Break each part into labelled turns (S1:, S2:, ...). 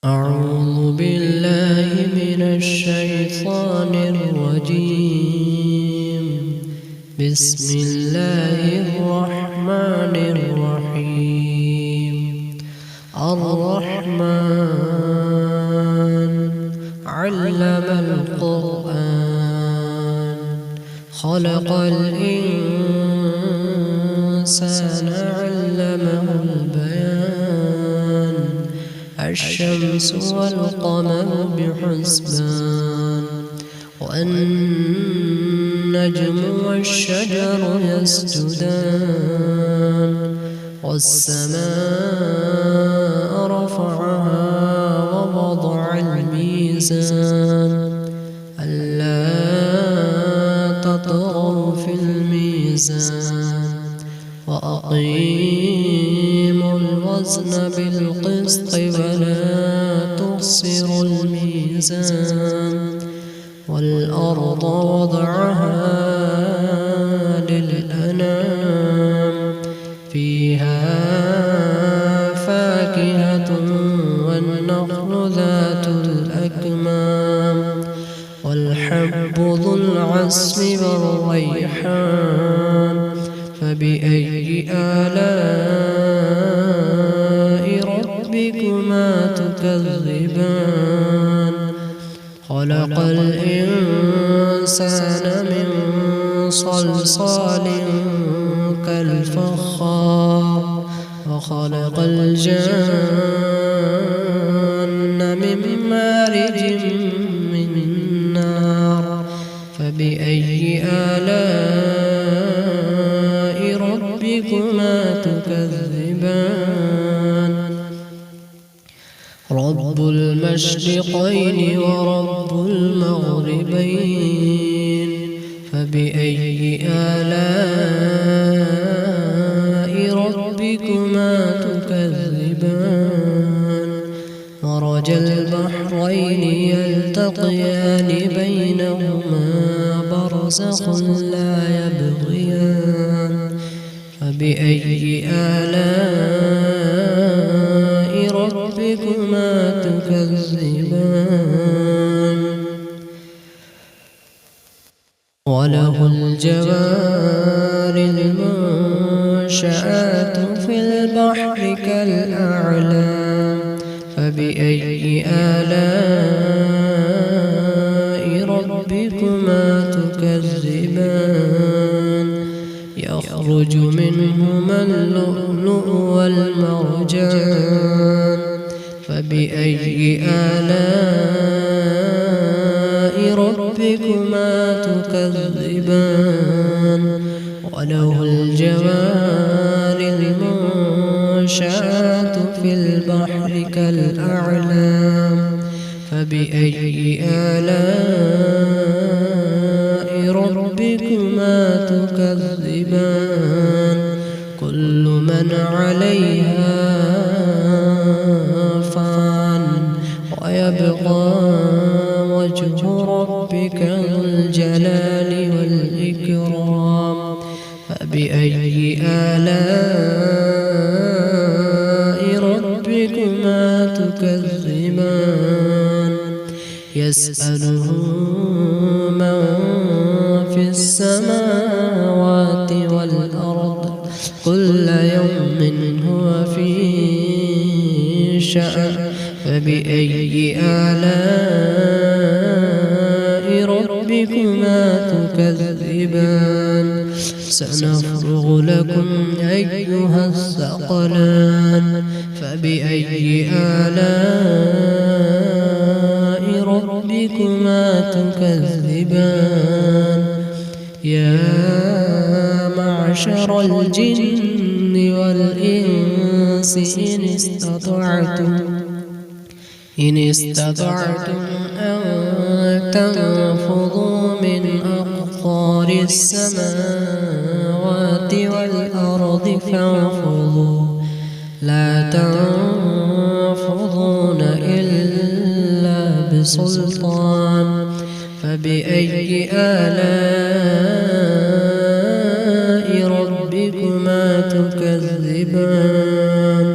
S1: أعوذ بالله من الشيطان الرجيم. بسم الله الرحمن الرحيم. الرحمن علم القرآن خلق الإنسان علمه البيان. الشمس والقمر بحسبان والنجم والشجر يسجدان والسماء رفعها ووضع الميزان ألا تطغوا في الميزان وأقيموا الوزن بالقسط ولا تخسروا الميزان والأرض وضعها للأنام فيها فاكهة والنخل ذات الأكمام والحب ذو العصف والريحان. فبأي آلاء ربكما تكذبان؟ خلق الإنسان من صلصال كالفخار وخلق الجن من مارج من نار. فبأي آلاء ربكما تكذبان؟ رب المشرقين ورب المغربين. فبأي آلاء ربكما تكذبان؟ مرج البحرين يلتقيان بينهما برزخ لا يبغيان. فبأي آلاء ربكما تكذبان؟ وله الجوار المنشآت في البحر كالأعلام. فبأي آلاء ربكما تكذبان؟ يخرج منهما اللؤلؤ والمرجان. فبأي آلاء ربكما تكذبان؟ وله الجوار المنشآت في البحر كالأعلام. فبأي آلاء ربكما تكذبان؟ كل من عليها فان ويبقى وجه ربك ذو الجلال والإكرام. فبأي آلاء ربكما تكذبان؟ يسأله من في السماوات والأرض كل يوم هو في شأن. فبأي آلاء ربكما تكذبان؟ سنفرغ لكم أيها الثقلان. فبأي آلاء ربكما تكذبان؟ يا معشر الجن والإنس إن استطعتم أن تنفضوا من أقطار السماوات والأرض فانفضوا لا تنفضون إلا بسلطان. فبأي آلاء ربكما تكذبان؟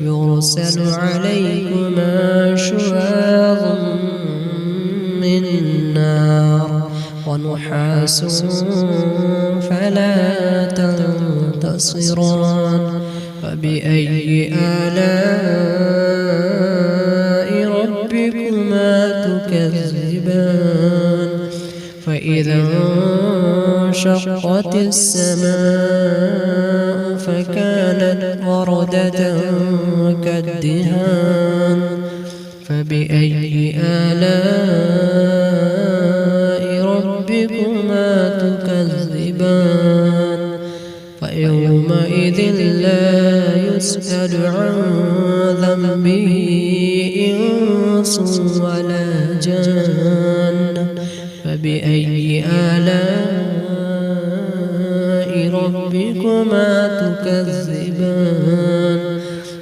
S1: يرسل عليكما شواظ من نار ونحاس فلا تنتصران فبأي آلاء ربكما تكذبان فإذا انشقت السماء فكانت وردة كالدهان فبأي آلاء ربكما تكذبان فيومئذ لا يسأل عن ذنبه إنس ولا جان فبأي آلاء ربكما تكذبان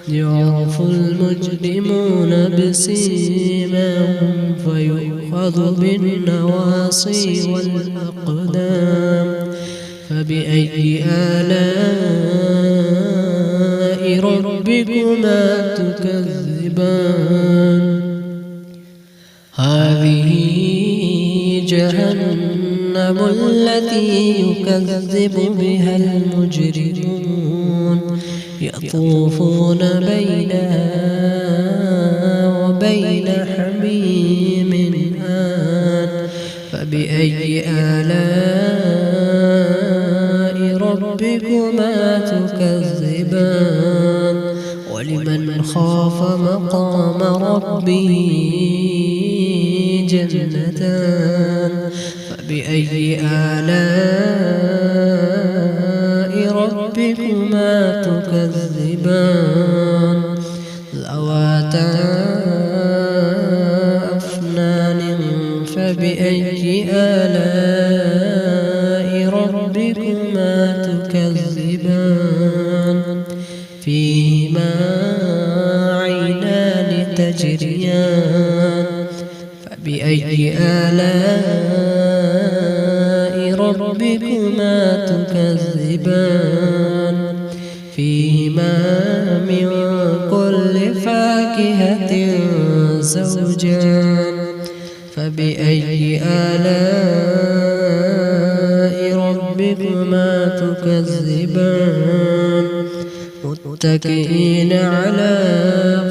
S1: يعرف المجرمون بسيماهم فيؤخذ بالنواصي والأقدام فبأي آلاء ربكما تكذبان هذه جهنم التي يكذب بها المجرمون يطوفون بينها وبين حميم آن فبأي آلاء ربكما تكذبان ولمن خاف مقام ربه جنتان فبأي آلاء ربكما تكذبان ذواتا أفنان فبأي آلاء ربكما تكذبان فيهما عينان تجريان فبأي آلاء ربكما تكذبان فيهما من كل فاكهة زوجان فبأي آلاء ربكما تكذبان متكئين على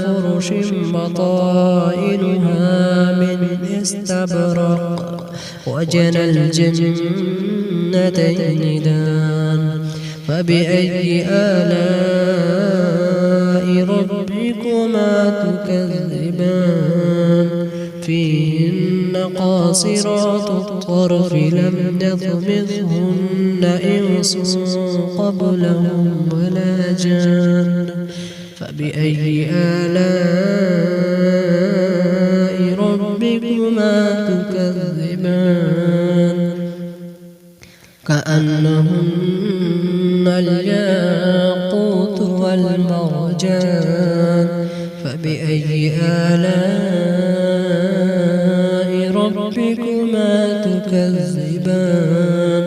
S1: فرش بطائنها من استبرق وجنى الجنتين دان فبأي آلاء ربكما تكذبان فيهن قاصرات الطرف لم يطمثهن إنس قبلهم ولا جان فبأي آلاء ربكما تكذبان كأنهن الياقوت والمرجان فبأي آلاء ربكما تكذبان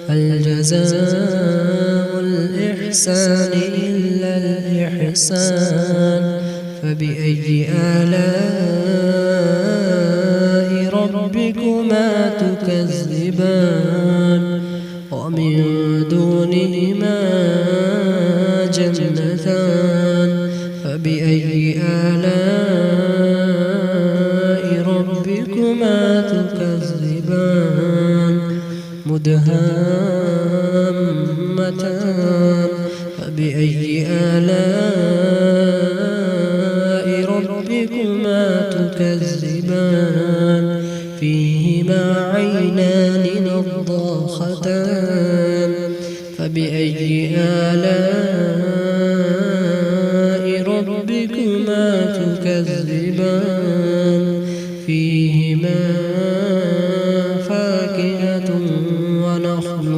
S1: هل جزاء الإحسان إلا الإحسان فبأي آلاء ربكما تكذبان ومن دونهما جنتان فبأي آلاء ربكما تكذبان مدهامتان فبأي آلاء ربكما تكذبان فيهما عينان نضاختان فبأي آلاء ربكما تكذبان فيهما فاكهة ونخل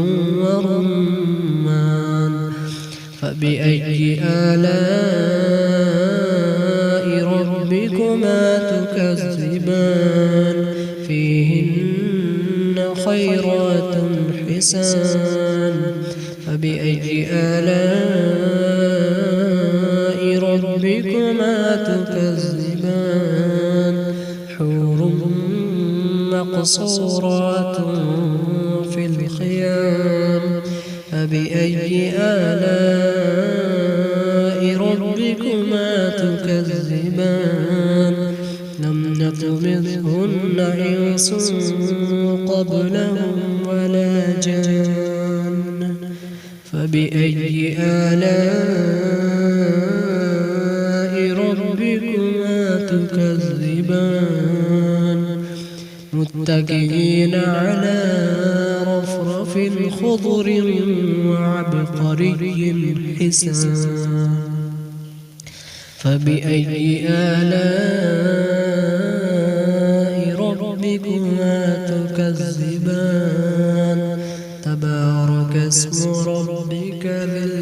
S1: ورمان فبأي آلاء ربكما تكذبان فيهن خيرات حسان فبأي آلاء ربكما تكذبان تكذبان حور مقصورات في الخيام فبأي آلاء ربكما تكذبان لم يطمثهن إنس قبلهم ولا جان فبأي آلاء ربكما تكذبان متكئين على رفرف خضر وعبقري حسان فبأي آلاء ربكما تكذبان تبارك اسم ربك ذي